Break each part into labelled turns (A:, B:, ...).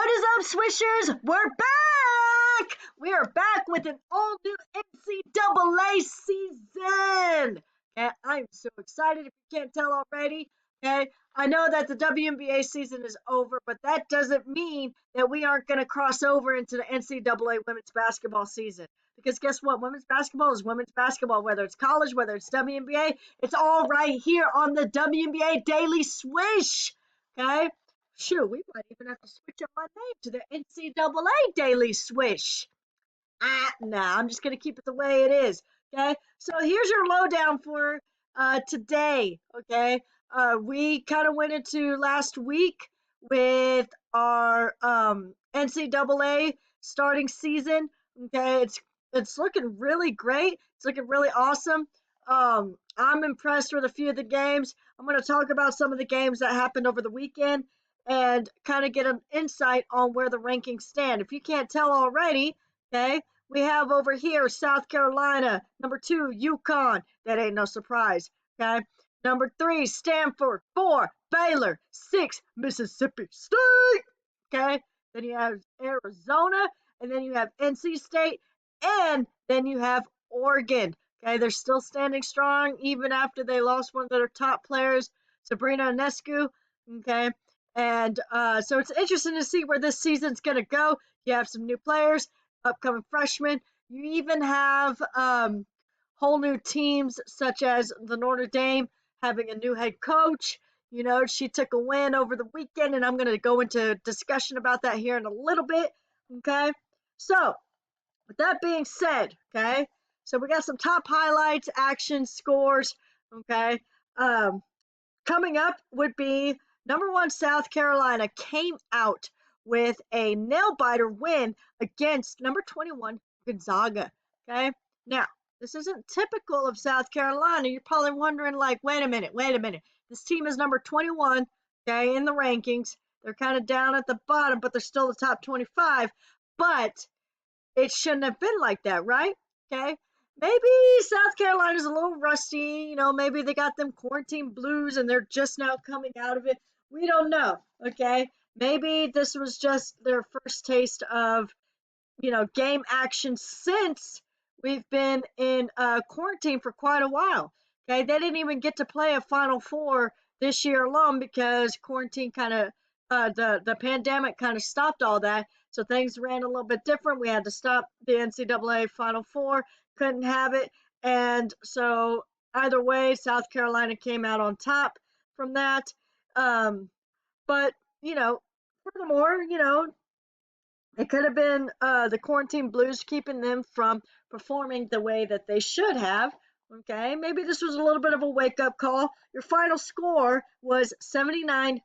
A: What is up, Swishers? We're back! We are back with an all new NCAA season. Okay, I'm so excited if you can't tell already. Okay, I know that the WNBA season is over, but that doesn't mean that we aren't going to cross over into the NCAA women's basketball season. Because guess what? Women's basketball is women's basketball, whether it's college, whether it's WNBA, it's all right here on the WNBA Daily Swish. Okay? Shoot, we might even have to switch up my name to the NCAA Daily Swish. Nah, I'm just going to keep it the way it is. Okay, so here's your lowdown for today. Okay, we kind of went into last week with our NCAA starting season. Okay, it's looking really great. It's looking really awesome. I'm impressed with a few of the games. I'm going to talk about some of the games that happened over the weekend and kind of get an insight on where the rankings stand. If you can't tell already, okay, we have over here South Carolina, number 2, UConn. That ain't no surprise, okay? Number 3, Stanford. 4, Baylor. 6, Mississippi State, okay? Then you have Arizona, and then you have NC State, and then you have Oregon, okay? They're still standing strong even after they lost one of their top players, Sabrina Ionescu, okay? And so it's interesting to see where this season's going to go. You have some new players, upcoming freshmen. You even have whole new teams such as the Notre Dame having a new head coach. You know, she took a win over the weekend, and I'm going to go into discussion about that here in a little bit. Okay, so with that being said, okay, so we got some top highlights, action, scores. Okay, coming up would be number 1 South Carolina came out with a nail-biter win against number 21 Gonzaga. Okay, now this isn't typical of South Carolina. You're probably wondering, like, wait a minute. This team is number 21, okay, in the rankings. They're kind of down at the bottom, but they're still the top 25. But it shouldn't have been like that, right? Okay, maybe South Carolina's a little rusty. You know, maybe they got them quarantine blues and they're just now coming out of it. We don't know. Okay, maybe this was just their first taste of, you know, game action since we've been in quarantine for quite a while. Okay, they didn't even get to play a Final Four this year alone because quarantine kind of the pandemic kind of stopped all that. So things ran a little bit different. We had to stop the NCAA Final Four, couldn't have it. And so either way, South Carolina came out on top from that. But, you know, furthermore, you know, it could have been the quarantine blues keeping them from performing the way that they should have. Okay, maybe this was a little bit of a wake-up call. Your final score was 79-72.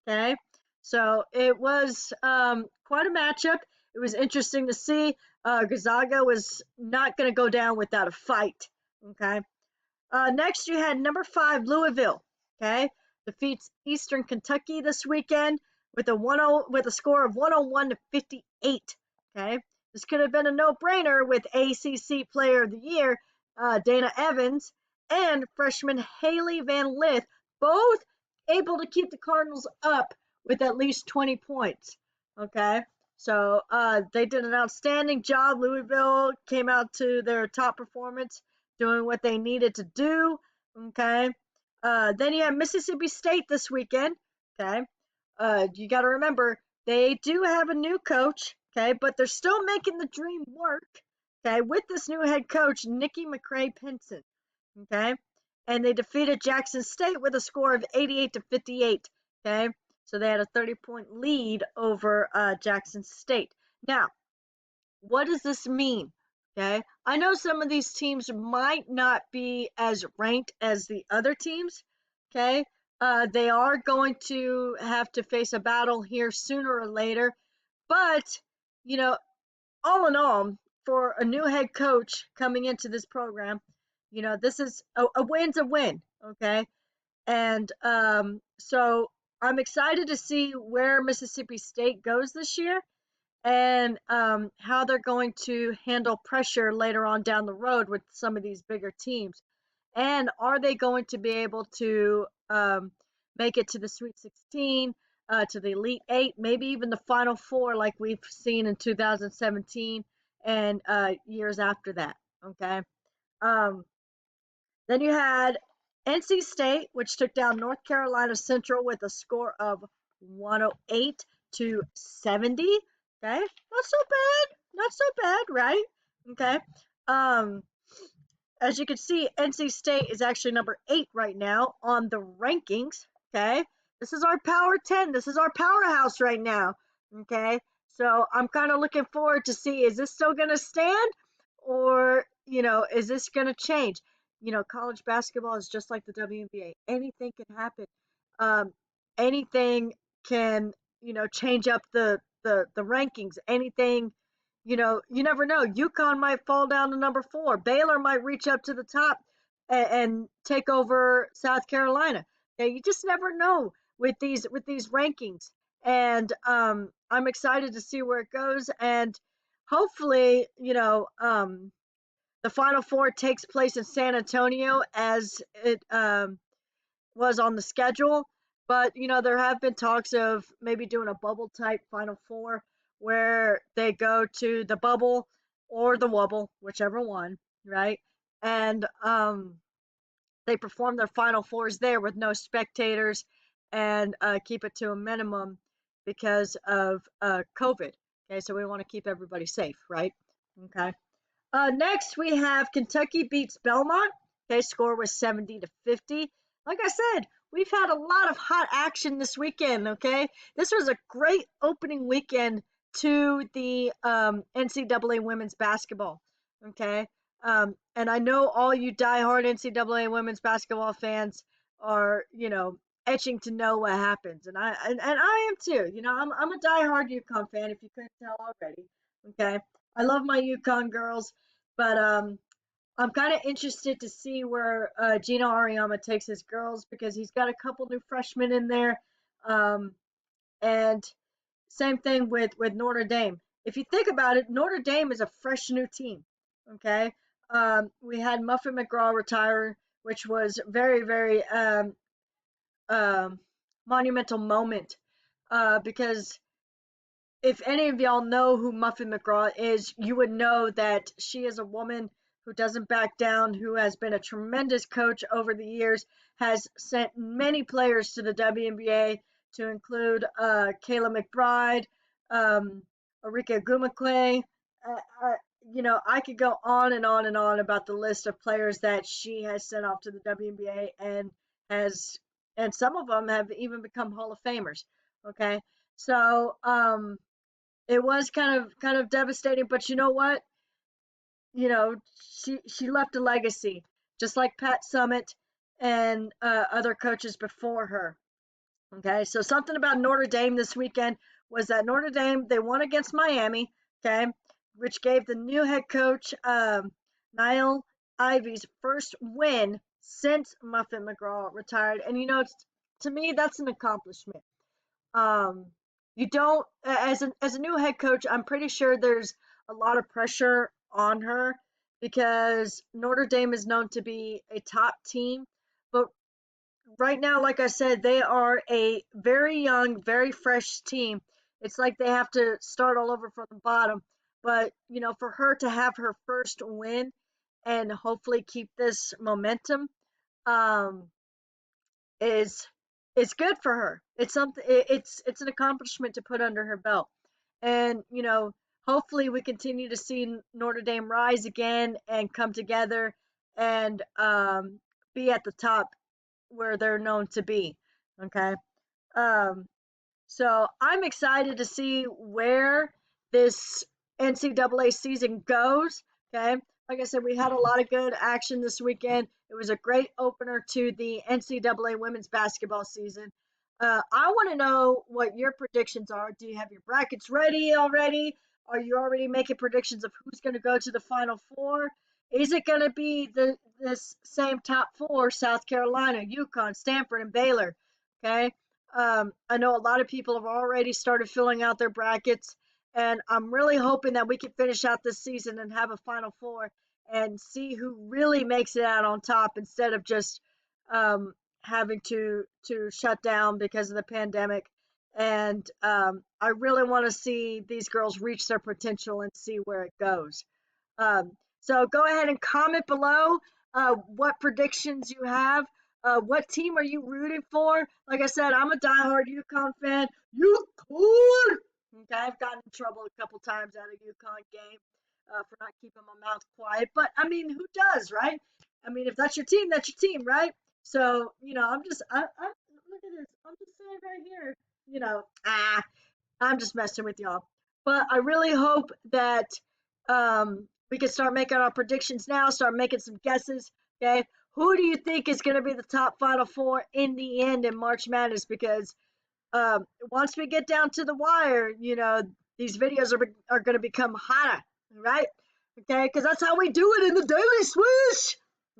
A: Okay, so it was quite a matchup. It was interesting to see. Gonzaga was not going to go down without a fight. Okay, next you had number 5 Louisville. Okay, defeats Eastern Kentucky this weekend with a score of 101-58. Okay, this could have been a no-brainer with ACC Player of the Year Dana Evans and freshman Haley Van Lith, both able to keep the Cardinals up with at least 20 points. Okay, so they did an outstanding job. Louisville came out to their top performance, doing what they needed to do. Okay, then you have Mississippi State this weekend. Okay, you got to remember they do have a new coach. Okay, but they're still making the dream work. Okay, with this new head coach, Nikki McCray-Penson. Okay, and they defeated Jackson State with a score of 88-58. Okay, so they had a 30-point lead over Jackson State. Now, what does this mean? Okay, I know some of these teams might not be as ranked as the other teams. Okay, they are going to have to face a battle here sooner or later. But, you know, all in all, for a new head coach coming into this program, you know, this is a win's a win. Okay, and so I'm excited to see where Mississippi State goes this year and how they're going to handle pressure later on down the road with some of these bigger teams. And are they going to be able to make it to the Sweet 16? to the Elite Eight, maybe even the Final Four, like we've seen in 2017 and years after that. Okay. Um, then you had NC State, which took down North Carolina Central with a score of 108 to 70. Okay, not so bad, not so bad, right? Okay. Um, as you can see, NC State is actually number 8 right now on the rankings. Okay, this is our Power 10. This is our powerhouse right now. Okay, so I'm kind of looking forward to see, is this still gonna stand, or is this gonna change? College basketball is just like the WNBA. Anything can happen. Um, anything can change up the rankings. Anything, you never know. UConn might fall down to number 4. Baylor might reach up to the top and take over South Carolina. Okay, you just never know with these rankings. And I'm excited to see where it goes. And hopefully, the Final Four takes place in San Antonio as it was on the schedule. But there have been talks of maybe doing a bubble type Final Four where they go to the bubble or the wubble, whichever one, right? And they perform their Final Fours there with no spectators and keep it to a minimum because of COVID. Okay, so we want to keep everybody safe, right? Okay. Next, we have Kentucky beats Belmont. Okay, score was 70-50. Like I said, we've had a lot of hot action this weekend. Okay, this was a great opening weekend to the NCAA women's basketball. Okay, and I know all you diehard NCAA women's basketball fans are, etching to know what happens, and I am too. I'm a diehard UConn fan, if you couldn't tell already. Okay, I love my UConn girls, but I'm kind of interested to see where Gino Auriemma takes his girls, because he's got a couple new freshmen in there, um, and same thing with Notre Dame. If you think about it, Notre Dame is a fresh new team. Okay, we had Muffet McGraw retire, which was very very um, monumental moment, because if any of y'all know who Muffin McGraw is, you would know that she is a woman who doesn't back down, who has been a tremendous coach over the years, has sent many players to the WNBA, to include Kayla McBride, um, Arika Gumakwe. Uh, uh, I could go on and on and on about the list of players that she has sent off to the WNBA, has, and some of them have even become Hall of Famers. Okay, so it was kind of devastating, but you know what? You know, she left a legacy, just like Pat Summitt and other coaches before her. Okay, so something about Notre Dame this weekend was that Notre Dame, they won against Miami. Okay, which gave the new head coach Niall Ivy's first win since Muffet McGraw retired, and to me that's an accomplishment. um you don't, as a new head coach, I'm pretty sure there's a lot of pressure on her, because Notre Dame is known to be a top team, but right now, like I said, they are a very young, very fresh team. It's like they have to start all over from the bottom. But for her to have her first win and hopefully keep this momentum, um is good for her. It's something. It's an accomplishment to put under her belt, and hopefully we continue to see Notre Dame rise again and come together and be at the top where they're known to be. Okay. Um, so I'm excited to see where this NCAA season goes. Okay. Like I said, we had a lot of good action this weekend. It was a great opener to the NCAA women's basketball season. I want to know what your predictions are. Do you have your brackets ready already? Are you already making predictions of who's going to go to the Final Four? Is it going to be this same top four: South Carolina, UConn, Stanford, and Baylor? Okay. I know a lot of people have already started filling out their brackets, and I'm really hoping that we can finish out this season and have a Final Four and see who really makes it out on top, instead of just having to shut down because of the pandemic. And I really want to see these girls reach their potential and see where it goes. So go ahead and comment below what predictions you have. What team are you rooting for? Like I said, I'm a diehard UConn fan. UConn! Okay, I've gotten in trouble a couple times at a UConn game for not keeping my mouth quiet. But I mean, who does, right? I mean, if that's your team, right? So, I'm look at this. I'm just saying right here, I'm just messing with y'all. But I really hope that we can start making our predictions now, start making some guesses. Okay. Who do you think is going to be the top Final Four in the end in March Madness? Because once we get down to the wire, these videos are going to become hotter, right? Okay. Because that's how we do it in the Daily Swish.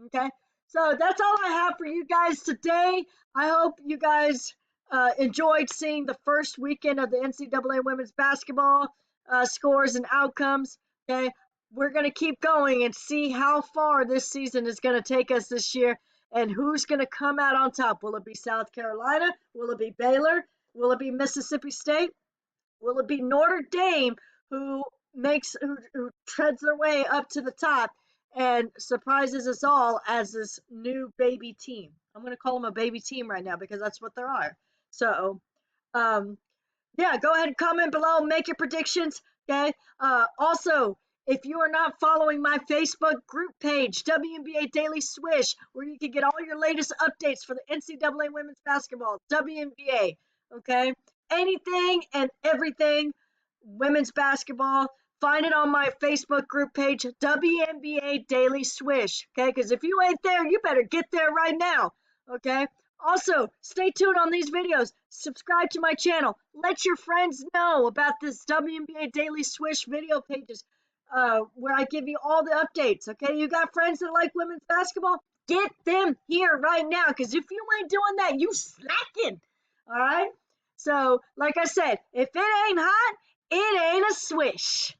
A: Okay. So that's all I have for you guys today. I hope you guys enjoyed seeing the first weekend of the NCAA women's basketball scores and outcomes. Okay, we're going to keep going and see how far this season is going to take us this year and who's going to come out on top. Will it be South Carolina? Will it be Baylor? Will it be Mississippi State? Will it be Notre Dame who treads their way up to the top and surprises us all as this new baby team? I'm going to call them a baby team right now because that's what they are. So, um, yeah, go ahead and comment below, make your predictions. Okay. Also, if you are not following my Facebook group page, WNBA Daily Swish, where you can get all your latest updates for the NCAA women's basketball, WNBA, okay? Anything and everything women's basketball, find it on my Facebook group page, WNBA Daily Swish, okay? Because if you ain't there, you better get there right now, okay? Also, stay tuned on these videos. Subscribe to my channel. Let your friends know about this WNBA Daily Swish video pages where I give you all the updates. Okay, you got friends that like women's basketball? Get them here right now because if you ain't doing that, you slacking. All right? So, like I said, if it ain't hot, it ain't a swish.